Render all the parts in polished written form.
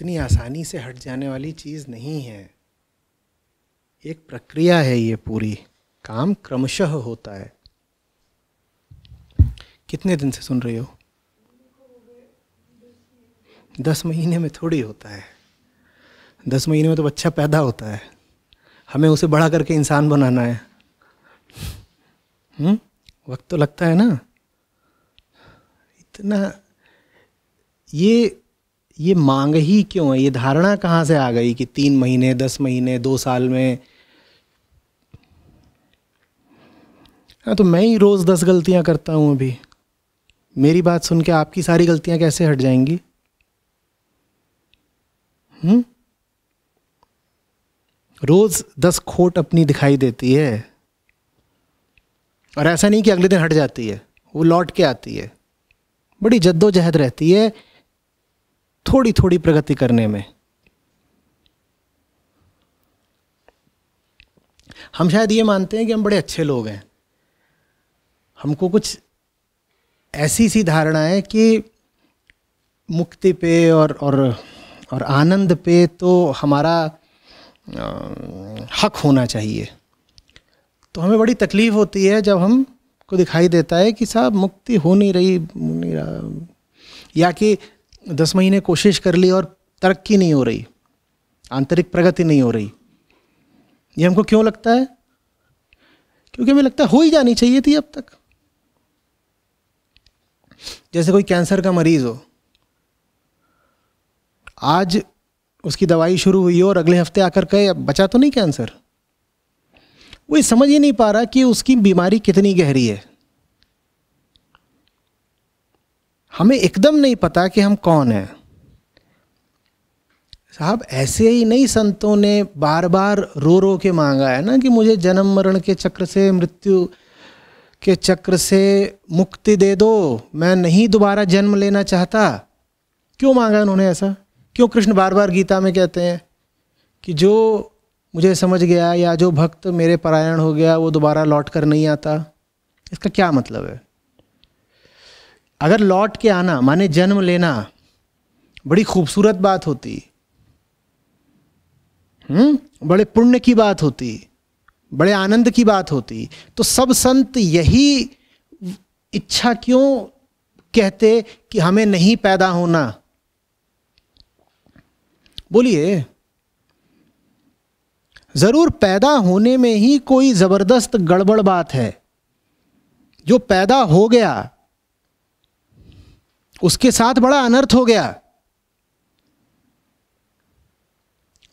इतनी आसानी से हट जाने वाली चीज़ नहीं है, एक प्रक्रिया है ये पूरी, काम क्रमशः होता है। कितने दिन से सुन रही हो? 10 महीने में थोड़ी होता है। 10 महीने में तो बच्चा पैदा होता है, हमें उसे बड़ा करके इंसान बनाना है। वक्त तो लगता है ना। इतना ये मांग ही क्यों है? ये धारणा कहाँ से आ गई कि 3 महीने, 10 महीने, 2 साल में? हाँ, तो मैं ही रोज़ 10 गलतियाँ करता हूँ अभी। मेरी बात सुन के आपकी सारी गलतियाँ कैसे हट जाएंगी? रोज़ 10 खोट अपनी दिखाई देती है, और ऐसा नहीं कि अगले दिन हट जाती है, वो लौट के आती है। बड़ी जद्दोजहद रहती है थोड़ी थोड़ी प्रगति करने में। हम शायद ये मानते हैं कि हम बड़े अच्छे लोग हैं। हमको कुछ ऐसी सी धारणा है कि मुक्ति पे और आनंद पे तो हमारा हक होना चाहिए। तो हमें बड़ी तकलीफ होती है जब हमको दिखाई देता है कि साहब मुक्ति हो नहीं रहा, या कि 10 महीने कोशिश कर ली और तरक्की नहीं हो रही, आंतरिक प्रगति नहीं हो रही। ये हमको क्यों लगता है? क्योंकि हमें लगता है हो ही जानी चाहिए थी अब तक। जैसे कोई कैंसर का मरीज हो, आज उसकी दवाई शुरू हुई हो और अगले हफ्ते आकर कहे अब बचा तो नहीं कैंसर। वो ये समझ ही नहीं पा रहा कि उसकी बीमारी कितनी गहरी है। हमें एकदम नहीं पता कि हम कौन हैं। साहब ऐसे ही नहीं संतों ने बार बार रो रो के मांगा है ना कि मुझे जन्म मरण के चक्र से, मृत्यु के चक्र से मुक्ति दे दो, मैं नहीं दोबारा जन्म लेना चाहता। क्यों मांगा उन्होंने ऐसा? क्यों कृष्ण बार बार गीता में कहते हैं कि जो मुझे समझ गया या जो भक्त मेरे परायण हो गया वो दोबारा लौट कर नहीं आता? इसका क्या मतलब है? अगर लौट के आना माने जन्म लेना बड़ी खूबसूरत बात होती, बड़े पुण्य की बात होती, बड़े आनंद की बात होती, तो सब संत यही इच्छा क्यों कहते कि हमें नहीं पैदा होना? बोलिए। जरूर पैदा होने में ही कोई जबरदस्त गड़बड़ बात है। जो पैदा हो गया उसके साथ बड़ा अनर्थ हो गया।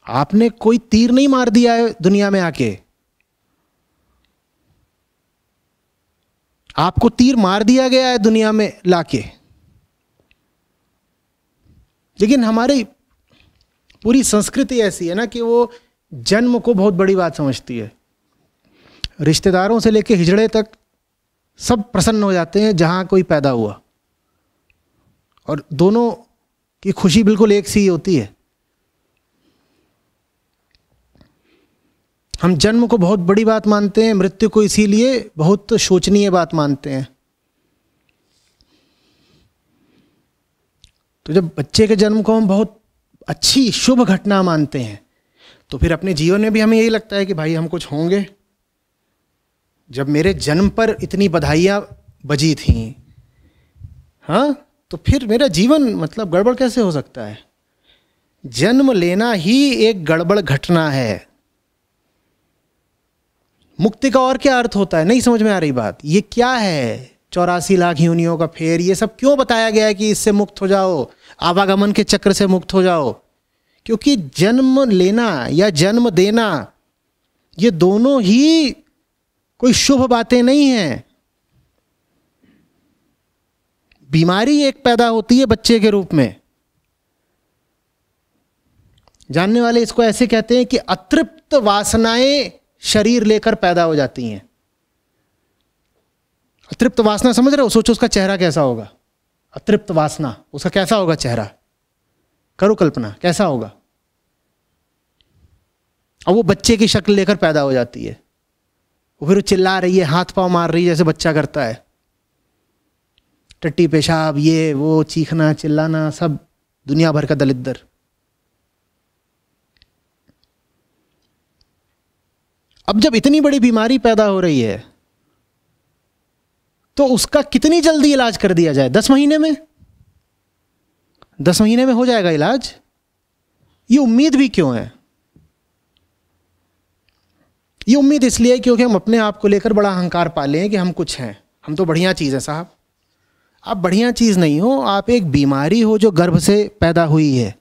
आपने कोई तीर नहीं मार दिया है दुनिया में आके, आपको तीर मार दिया गया है दुनिया में लाके। लेकिन हमारी पूरी संस्कृति ऐसी है ना कि वो जन्म को बहुत बड़ी बात समझती है। रिश्तेदारों से लेकर हिजड़े तक सब प्रसन्न हो जाते हैं जहां कोई पैदा हुआ, और दोनों की खुशी बिल्कुल एक सी होती है। हम जन्म को बहुत बड़ी बात मानते हैं, मृत्यु को इसीलिए बहुत शोचनीय बात मानते हैं। तो जब बच्चे के जन्म को हम बहुत अच्छी शुभ घटना मानते हैं, तो फिर अपने जीवन में भी हमें यही लगता है कि भाई हम कुछ होंगे। जब मेरे जन्म पर इतनी बधाइयाँ बजी थीं, हाँ, तो फिर मेरा जीवन मतलब गड़बड़ कैसे हो सकता है? जन्म लेना ही एक गड़बड़ घटना है। मुक्ति का और क्या अर्थ होता है? नहीं समझ में आ रही बात। ये क्या है 84 लाख योनियों का फेर? ये सब क्यों बताया गया है कि इससे मुक्त हो जाओ, आवागमन के चक्र से मुक्त हो जाओ? क्योंकि जन्म लेना या जन्म देना ये दोनों ही कोई शुभ बातें नहीं हैं। बीमारी एक पैदा होती है बच्चे के रूप में। जानने वाले इसको ऐसे कहते हैं कि अतृप्त वासनाएं शरीर लेकर पैदा हो जाती हैं। अतृप्त वासना समझ रहे हो? सोचो उसका चेहरा कैसा होगा। अतृप्त वासना, उसका कैसा होगा चेहरा? करो कल्पना, कैसा होगा? अब वो बच्चे की शक्ल लेकर पैदा हो जाती है। वो फिर चिल्ला रही है, हाथ पांव मार रही है जैसे बच्चा करता है। टट्टी पेशाब, ये वो, चीखना चिल्लाना, सब दुनिया भर का दलिद्दर। अब जब इतनी बड़ी बीमारी पैदा हो रही है तो उसका कितनी जल्दी इलाज कर दिया जाए? 10 महीने में? 10 महीने में हो जाएगा इलाज? ये उम्मीद भी क्यों है? ये उम्मीद इसलिए क्योंकि हम अपने आप को लेकर बड़ा अहंकार पाले हैं कि हम कुछ हैं, हम तो बढ़िया चीज़ है। साहब, आप बढ़िया चीज़ नहीं हो, आप एक बीमारी हो जो गर्भ से पैदा हुई है।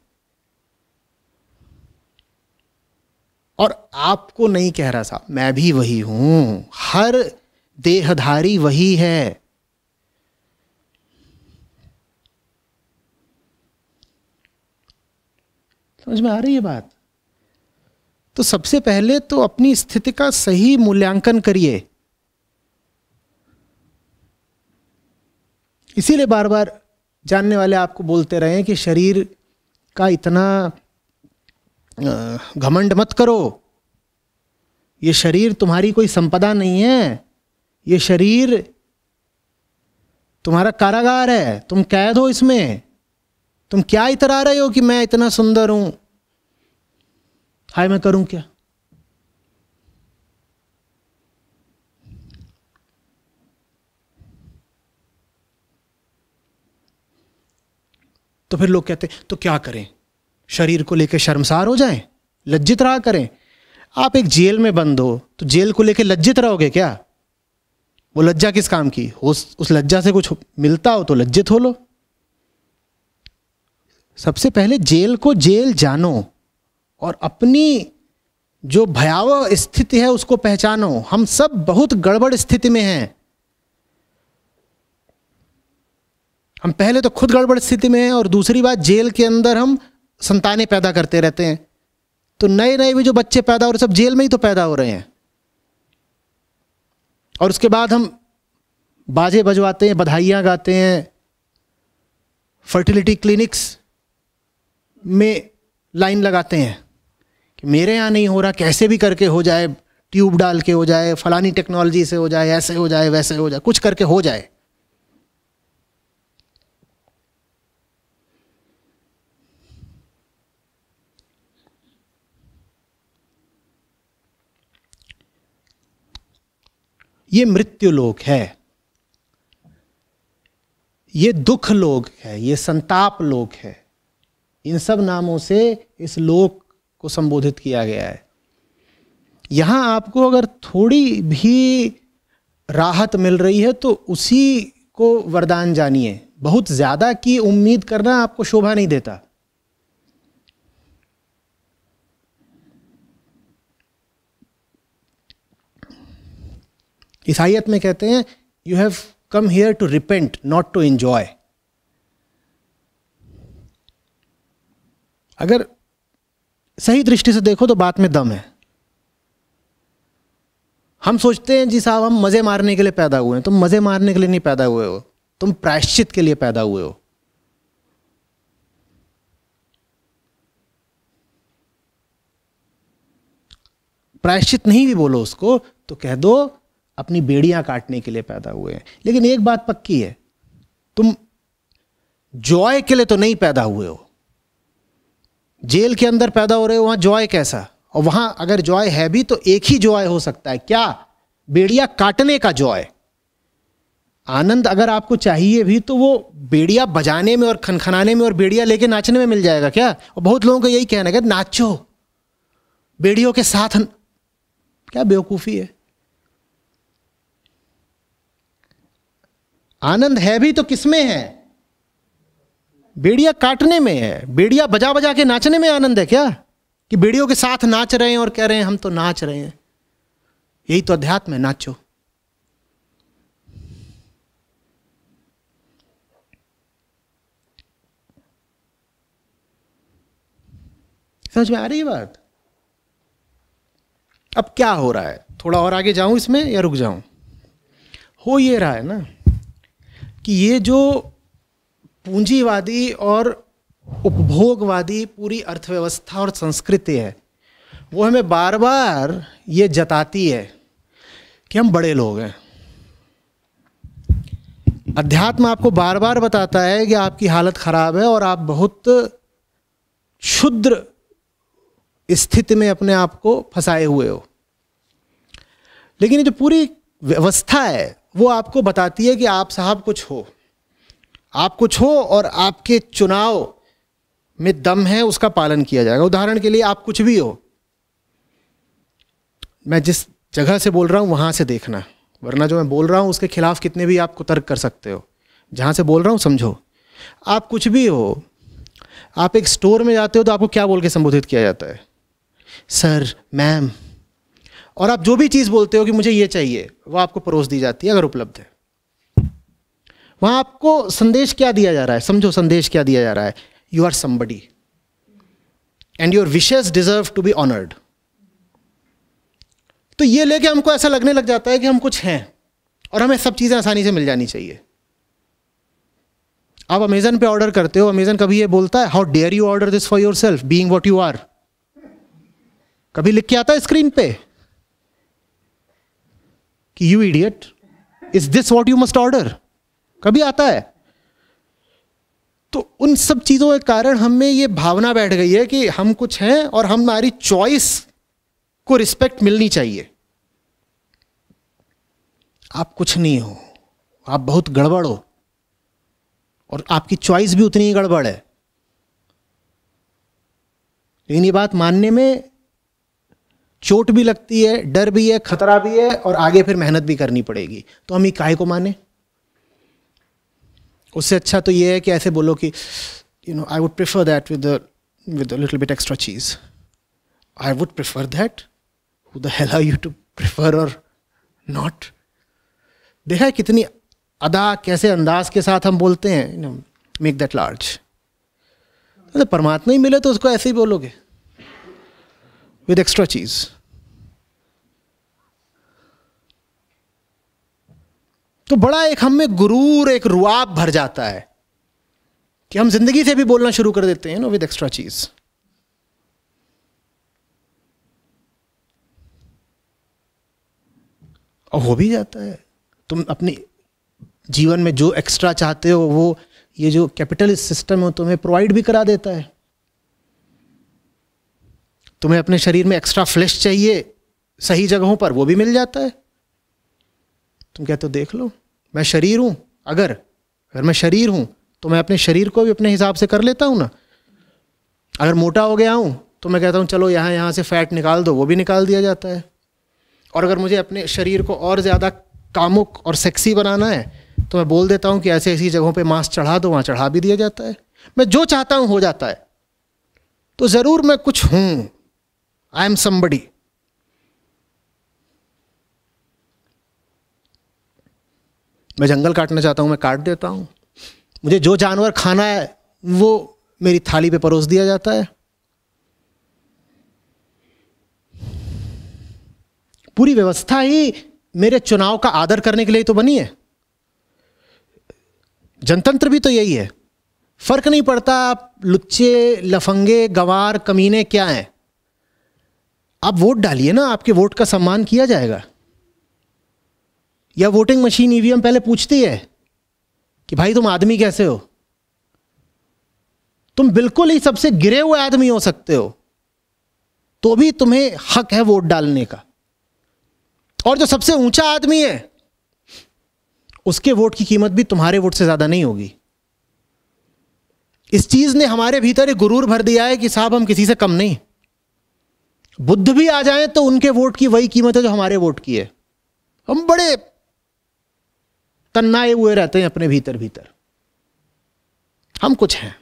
और आपको नहीं कह रहा साहब, मैं भी वही हूं, हर देहधारी वही है। समझ में आ रही है बात? तो सबसे पहले तो अपनी स्थिति का सही मूल्यांकन करिए। इसीलिए बार बार जानने वाले आपको बोलते रहे कि शरीर का इतना घमंड मत करो, ये शरीर तुम्हारी कोई संपदा नहीं है, ये शरीर तुम्हारा कारागार है, तुम कैद हो इसमें। तुम क्या इतरा रहे हो कि मैं इतना सुंदर हूं, हाय मैं करूं क्या? तो फिर लोग कहते तो क्या करें, शरीर को लेकर शर्मसार हो जाएं, लज्जित रहा करें। आप एक जेल में बंद हो तो जेल को लेकर लज्जित रहोगे क्या? वो लज्जा किस काम की? उस लज्जा से कुछ मिलता हो तो लज्जित हो लो। सबसे पहले जेल को जेल जानो और अपनी जो भयावह स्थिति है उसको पहचानो। हम सब बहुत गड़बड़ स्थिति में हैं। हम पहले तो खुद गड़बड़ स्थिति में हैं और दूसरी बात जेल के अंदर हम संतानें पैदा करते रहते हैं। तो नए नए भी जो बच्चे पैदा हो रहे सब जेल में ही तो पैदा हो रहे हैं। और उसके बाद हम बाजे बजवाते हैं, बधाइयाँ गाते हैं, फर्टिलिटी क्लिनिक्स में लाइन लगाते हैं कि मेरे यहाँ नहीं हो रहा, कैसे भी करके हो जाए, ट्यूब डाल के हो जाए, फलानी टेक्नोलॉजी से हो जाए, ऐसे हो जाए, वैसे हो जाए, कुछ करके हो जाए। ये मृत्यु लोक है, ये दुख लोक है, ये संताप लोक है। इन सब नामों से इस लोक को संबोधित किया गया है। यहां आपको अगर थोड़ी भी राहत मिल रही है तो उसी को वरदान जानिए। बहुत ज्यादा की उम्मीद करना आपको शोभा नहीं देता। ईसाईयत में कहते हैं you have come here to repent not to enjoy. अगर सही दृष्टि से देखो तो बात में दम है। हम सोचते हैं जी साहब हम मजे मारने के लिए पैदा हुए हैं। तुम मजे मारने के लिए नहीं पैदा हुए हो, तुम प्रायश्चित के लिए पैदा हुए हो। प्रायश्चित नहीं भी बोलो उसको तो कह दो अपनी बेड़ियां काटने के लिए पैदा हुए हैं। लेकिन एक बात पक्की है, तुम जॉय के लिए तो नहीं पैदा हुए हो। जेल के अंदर पैदा हो रहे हो, वहां जॉय कैसा? और वहां अगर जॉय है भी तो एक ही जॉय हो सकता है, क्या? बेड़िया काटने का जॉय। आनंद अगर आपको चाहिए भी तो वो बेड़िया बजाने में और खनखनाने में और बेड़िया लेके नाचने में मिल जाएगा क्या? और बहुत लोगों का यही कहना है कि नाचो बेड़ियों के साथ। क्या बेवकूफी है। आनंद है भी तो किसमें है? बेड़िया काटने में है। बेड़िया बजा बजा के नाचने में आनंद है क्या? कि बेड़ियों के साथ नाच रहे हैं और कह रहे हैं हम तो नाच रहे हैं। यही तो अध्यात्म है, नाचो। समझ में आ रही है बात? अब क्या हो रहा है? थोड़ा और आगे जाऊं इसमें या रुक जाऊं? हो ये रहा है ना कि ये जो पूंजीवादी और उपभोगवादी पूरी अर्थव्यवस्था और संस्कृति है वो हमें बार बार ये जताती है कि हम बड़े लोग हैं। अध्यात्म आपको बार बार बताता है कि आपकी हालत खराब है और आप बहुत क्षुद्र स्थिति में अपने आप को फंसाए हुए हो। लेकिन ये जो पूरी व्यवस्था है वो आपको बताती है कि आप साहब कुछ हो, आप कुछ हो और आपके चुनाव में दम है, उसका पालन किया जाएगा। उदाहरण के लिए आप कुछ भी हो, मैं जिस जगह से बोल रहा हूं वहां से देखना, वरना जो मैं बोल रहा हूं उसके खिलाफ कितने भी आप कुतर्क कर सकते हो। जहां से बोल रहा हूं समझो। आप कुछ भी हो, आप एक स्टोर में जाते हो तो आपको क्या बोल के संबोधित किया जाता है? Sir, ma'am. और आप जो भी चीज़ बोलते हो कि मुझे ये चाहिए, वो आपको परोस दी जाती है अगर उपलब्ध है। वहां आपको संदेश क्या दिया जा रहा है? समझो संदेश क्या दिया जा रहा है। You are somebody and your wishes deserve to be honoured. तो ये लेके हमको ऐसा लगने लग जाता है कि हम कुछ हैं और हमें सब चीज़ें आसानी से मिल जानी चाहिए। आप अमेजन पे ऑर्डर करते हो, अमेजन कभी ये बोलता है how dare you order this for yourself being what you are? कभी लिख के आता है स्क्रीन पे कि you idiot, is this what you must order? कभी आता है? तो उन सब चीजों के कारण हमें ये भावना बैठ गई है कि हम कुछ हैं और हमारी चॉइस को रिस्पेक्ट मिलनी चाहिए। आप कुछ नहीं हो, आप बहुत गड़बड़ हो और आपकी चॉइस भी उतनी ही गड़बड़ है। लेकिन ये बात मानने में चोट भी लगती है, डर भी है, खतरा भी है और आगे फिर मेहनत भी करनी पड़ेगी। तो हम ये काहे को माने? उससे अच्छा तो ये है कि ऐसे बोलो कि you know I would prefer that with a little bit extra cheese. I would prefer that. Who the hell are you to prefer और नॉट? देखा है कितनी अदा, कैसे अंदाज के साथ हम बोलते हैं, मेक दैट लार्ज। तो परमात्मा ही मिले तो उसको ऐसे ही बोलोगे विद एक्स्ट्रा चीज। तो बड़ा एक हम में गुरूर, एक रुआब भर जाता है कि हम जिंदगी से भी बोलना शुरू कर देते हैं ना विद एक्स्ट्रा चीज। और हो भी जाता है। तुम अपने जीवन में जो एक्स्ट्रा चाहते हो वो ये जो कैपिटलिस्ट सिस्टम है तुम्हें प्रोवाइड भी करा देता है। तुम्हें अपने शरीर में एक्स्ट्रा फ्लैश चाहिए सही जगहों पर, वो भी मिल जाता है। तुम कहते हो देख लो मैं शरीर हूं, अगर मैं शरीर हूं तो मैं अपने शरीर को भी अपने हिसाब से कर लेता हूं ना। अगर मोटा हो गया हूं तो मैं कहता हूं चलो यहां से फैट निकाल दो, वो भी निकाल दिया जाता है। और अगर मुझे अपने शरीर को और ज़्यादा कामुक और सेक्सी बनाना है तो मैं बोल देता हूं कि ऐसी ऐसी जगहों पे मांस चढ़ा दो, वहां चढ़ा भी दिया जाता है। मैं जो चाहता हूं हो जाता है। तो ज़रूर मैं कुछ हूं, आई एम समबडी। मैं जंगल काटना चाहता हूं, मैं काट देता हूं। मुझे जो जानवर खाना है वो मेरी थाली पे परोस दिया जाता है। पूरी व्यवस्था ही मेरे चुनाव का आदर करने के लिए तो बनी है। जनतंत्र भी तो यही है। फर्क नहीं पड़ता आप लुच्चे, लफंगे, गंवार, कमीने क्या हैं, आप वोट डालिए ना, आपके वोट का सम्मान किया जाएगा। या वोटिंग मशीन ईवीएम पहले पूछती है कि भाई तुम आदमी कैसे हो? तुम बिल्कुल ही सबसे गिरे हुए आदमी हो सकते हो तो भी तुम्हें हक है वोट डालने का। और जो सबसे ऊंचा आदमी है उसके वोट की कीमत भी तुम्हारे वोट से ज्यादा नहीं होगी। इस चीज ने हमारे भीतर एक गुरूर भर दिया है कि साहब हम किसी से कम नहीं। बुद्ध भी आ जाए तो उनके वोट की वही कीमत है जो हमारे वोट की है। हम बड़े तन्नाए हुए रहते हैं अपने भीतर भीतर, हम कुछ हैं।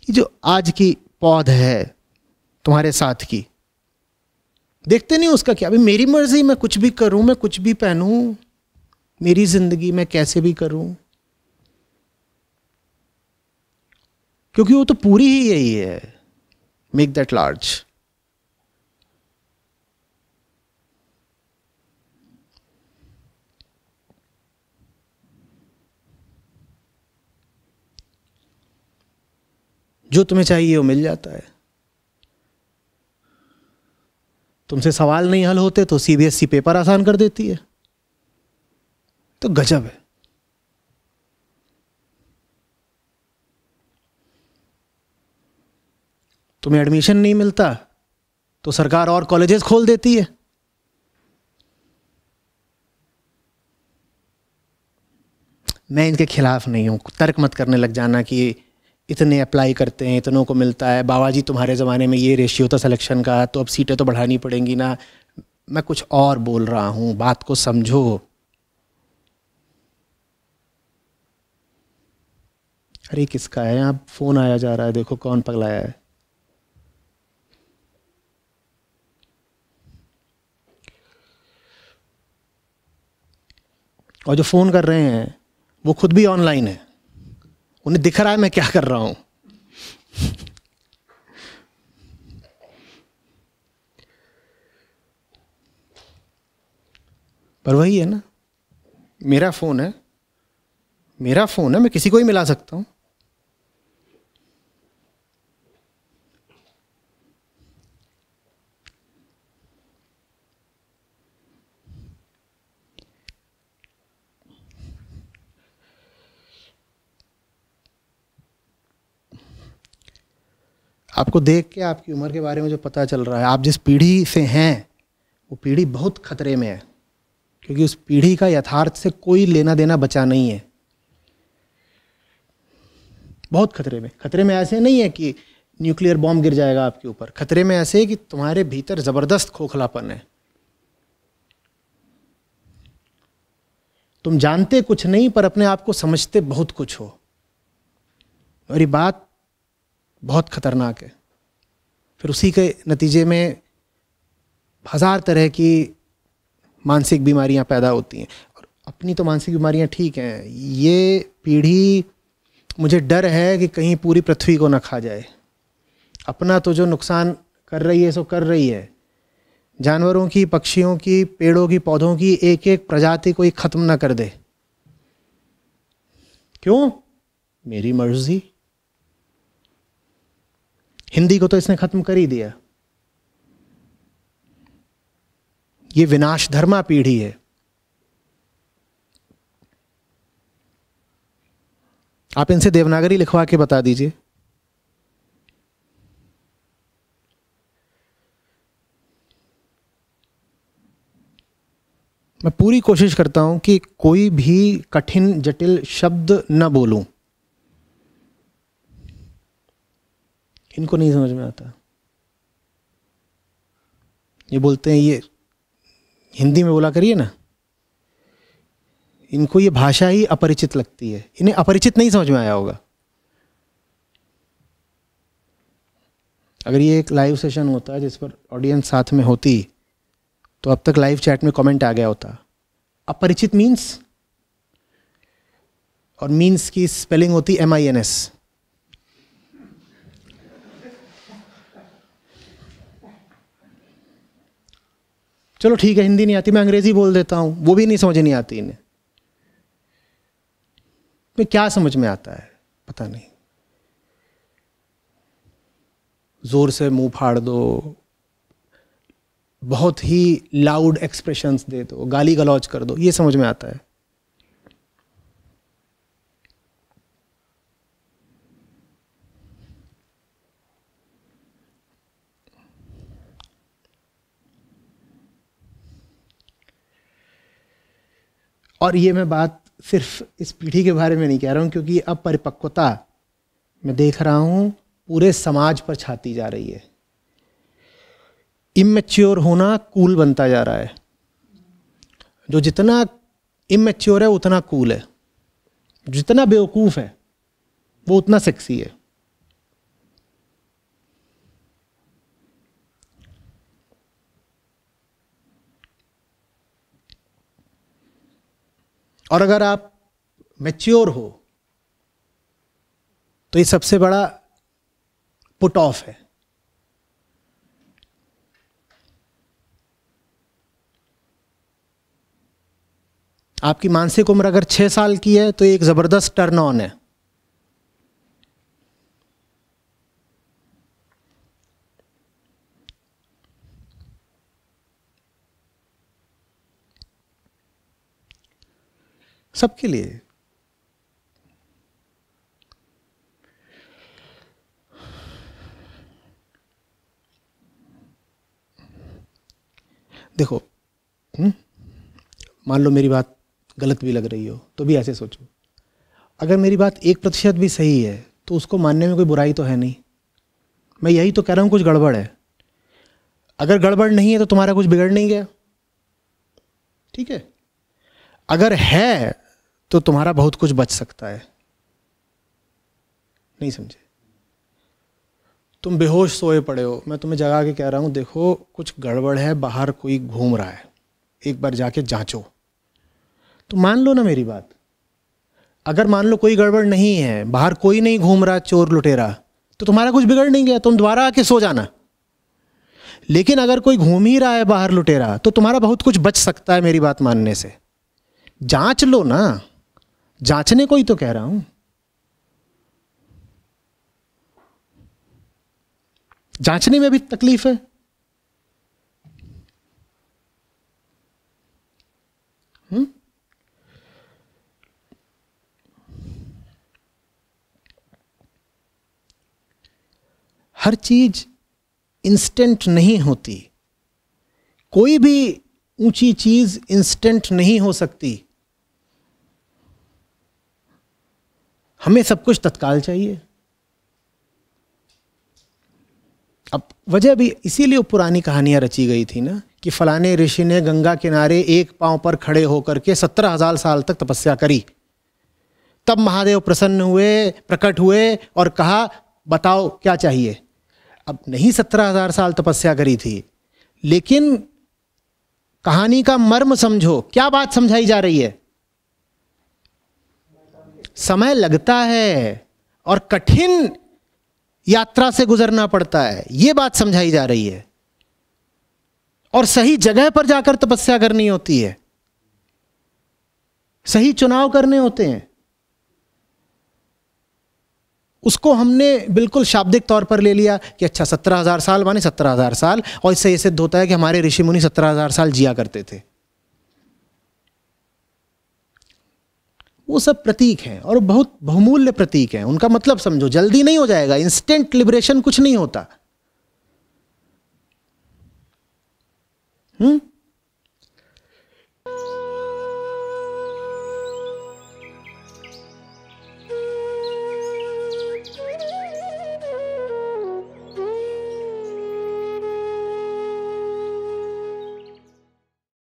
ये जो आज की पौध है तुम्हारे साथ की, देखते नहीं उसका क्या? अभी मेरी मर्जी, मैं कुछ भी करूं, मैं कुछ भी पहनूं, मेरी जिंदगी मैं कैसे भी करूं, क्योंकि वो तो पूरी ही यही है, मेक दैट लार्ज। जो तुम्हें चाहिए वो मिल जाता है। तुमसे सवाल नहीं हल होते तो सीबीएसई पेपर आसान कर देती है। तो गजब है। तुम्हें एडमिशन नहीं मिलता तो सरकार और कॉलेजेस खोल देती है। मैं इनके खिलाफ नहीं हूँ, तर्क मत करने लग जाना कि इतने अप्लाई करते हैं, इतनों को मिलता है, बाबा जी तुम्हारे ज़माने में ये रेशियो था सिलेक्शन का, तो अब सीटें तो बढ़ानी पड़ेंगी ना। मैं कुछ और बोल रहा हूँ, बात को समझो। अरे किसका है यहाँ फ़ोन आया जा रहा है, देखो कौन पगलाया है। और जो फ़ोन कर रहे हैं वो खुद भी ऑनलाइन है, उन्हें दिख रहा है मैं क्या कर रहा हूँ। पर वही है ना, मेरा फ़ोन है, मेरा फ़ोन है, मैं किसी को ही मिला सकता हूँ। आपको देख के आपकी उम्र के बारे में जो पता चल रहा है, आप जिस पीढ़ी से हैं वो पीढ़ी बहुत खतरे में है, क्योंकि उस पीढ़ी का यथार्थ से कोई लेना देना बचा नहीं है। बहुत खतरे में। खतरे में ऐसे नहीं है कि न्यूक्लियर बॉम्ब गिर जाएगा आपके ऊपर, खतरे में ऐसे है कि तुम्हारे भीतर ज़बरदस्त खोखलापन है। तुम जानते कुछ नहीं पर अपने आप को समझते बहुत कुछ हो, और ये बात बहुत खतरनाक है। फिर उसी के नतीजे में हज़ार तरह की मानसिक बीमारियां पैदा होती हैं। और अपनी तो मानसिक बीमारियां ठीक हैं, ये पीढ़ी, मुझे डर है कि कहीं पूरी पृथ्वी को ना खा जाए। अपना तो जो नुकसान कर रही है सो कर रही है, जानवरों की, पक्षियों की, पेड़ों की, पौधों की एक एक प्रजाति को ही खत्म ना कर दे। क्यों? मेरी मर्जी। हिंदी को तो इसने खत्म कर ही दिया। ये विनाश धर्मा पीढ़ी है। आप इनसे देवनागरी लिखवा के बता दीजिए। मैं पूरी कोशिश करता हूं कि कोई भी कठिन जटिल शब्द न बोलूं, इनको नहीं समझ में आता। ये बोलते हैं ये हिंदी में बोला करिए ना, इनको ये भाषा ही अपरिचित लगती है, इन्हें अपरिचित नहीं समझ में आया होगा। अगर ये एक लाइव सेशन होता जिस पर ऑडियंस साथ में होती तो अब तक लाइव चैट में कमेंट आ गया होता। अपरिचित मीन्स, और मीन्स की स्पेलिंग होती MINS। चलो ठीक है, हिंदी नहीं आती, मैं अंग्रेजी बोल देता हूं, वो भी नहीं समझ नहीं आती इन्हें। मैं क्या समझ में आता है पता नहीं। जोर से मुंह फाड़ दो, बहुत ही लाउड एक्सप्रेशंस दे दो, गाली गलौज कर दो, ये समझ में आता है। और ये मैं बात सिर्फ इस पीढ़ी के बारे में नहीं कह रहा हूं, क्योंकि अब परिपक्वता मैं देख रहा हूं पूरे समाज पर छाती जा रही है। इमैच्योर होना कूल बनता जा रहा है। जो जितना इमैच्योर है उतना कूल है, जितना बेवकूफ है वो उतना सेक्सी है। और अगर आप मैच्योर हो तो ये सबसे बड़ा पुट ऑफ है। आपकी मानसिक उम्र अगर 6 साल की है तो एक जबरदस्त टर्न ऑन है। सबके लिए। देखो, मान लो मेरी बात गलत भी लग रही हो तो भी ऐसे सोचो, अगर मेरी बात 1% भी सही है तो उसको मानने में कोई बुराई तो है नहीं। मैं यही तो कह रहा हूँ कुछ गड़बड़ है। अगर गड़बड़ नहीं है तो तुम्हारा कुछ बिगड़ नहीं गया, ठीक है। अगर है तो तुम्हारा बहुत कुछ बच सकता है। नहीं समझे? तुम बेहोश सोए पड़े हो, मैं तुम्हें जगा के कह रहा हूँ देखो कुछ गड़बड़ है, बाहर कोई घूम रहा है, एक बार जाके जांचो, तो मान लो ना मेरी बात। अगर मान लो कोई गड़बड़ नहीं है, बाहर कोई नहीं घूम रहा चोर लुटेरा, तो तुम्हारा कुछ बिगड़ नहीं गया, तुम दोबारा आके सो जाना। लेकिन अगर कोई घूम ही रहा है बाहर लुटेरा, तो तुम्हारा बहुत कुछ बच सकता है मेरी बात मानने से। जांच लो ना, जांचने को ही तो कह रहा हूं। जांचने में भी तकलीफ है। हर चीज इंस्टेंट नहीं होती, कोई भी ऊंची चीज इंस्टेंट नहीं हो सकती। हमें सब कुछ तत्काल चाहिए। अब वजह भी इसीलिए पुरानी कहानियां रची गई थी ना, कि फलाने ऋषि ने गंगा किनारे एक पांव पर खड़े होकर के 17,000 साल तक तपस्या करी। तब महादेव प्रसन्न हुए, प्रकट हुए और कहा बताओ क्या चाहिए। अब नहीं 17,000 साल तपस्या करी थी, लेकिन कहानी का मर्म समझो, क्या बात समझाई जा रही है। समय लगता है और कठिन यात्रा से गुजरना पड़ता है, यह बात समझाई जा रही है। और सही जगह पर जाकर तपस्या करनी होती है, सही चुनाव करने होते हैं। उसको हमने बिल्कुल शाब्दिक तौर पर ले लिया कि अच्छा 17,000 साल माने 17,000 साल, और इससे यह सिद्ध होता है कि हमारे ऋषि मुनि 17,000 साल जिया करते थे। वो सब प्रतीक हैं और बहुत बहुमूल्य प्रतीक हैं। उनका मतलब समझो, जल्दी नहीं हो जाएगा, इंस्टेंट लिबरेशन कुछ नहीं होता।